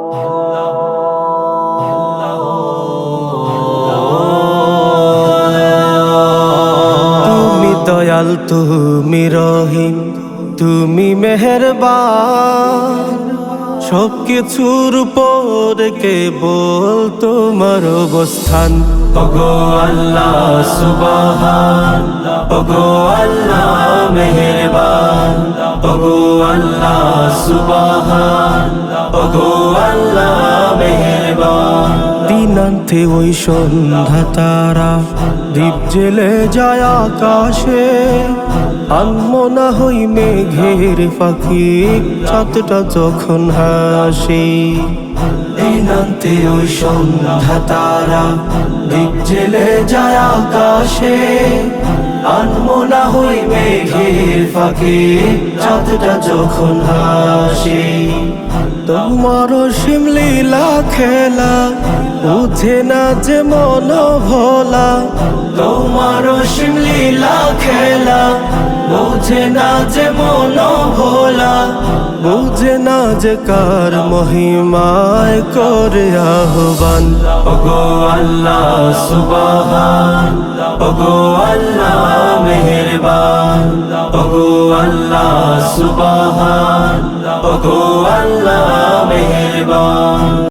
তুমি দয়াল, তুমি রহিম, তুমি মেহেরবান, সবকিছুর উপরে কেবল তোমার অবস্থান। ওগো আল্লাহ সুবহান, ওগো আল্লাহ মেহেরবান, ওগো আল্লাহ সুবহান, ওগো আল্লাহ মেহেরবান। দিনান্তে ওই সন্ধ্যা তারা দীপ জেলে যায় আকাশে, আনমনা হই মেঘের পাখি চাঁদটা যখন হাসে। দিনান্তে ওই সন্ধ্যা তারা দীপ জেলে যায় আকাশে, আনমনা হই মেঘের ফাঁকে চাঁদটা যখন হাসে। তোমার অসীম লীলা খেলা বুঝে না যে মন ভোলা, তোমার অসীম লীলা খেলা বুঝে না যে মন ভোলা, বুঝে না যে কার মহিমায় করে আহ্বান। ওগো আল্লাহ সুবহান, ওগো আল্লাহ মেহেরবান, ওগো আল্লাহ সুবহান, ওগো আল্লাহ মেহেরবান।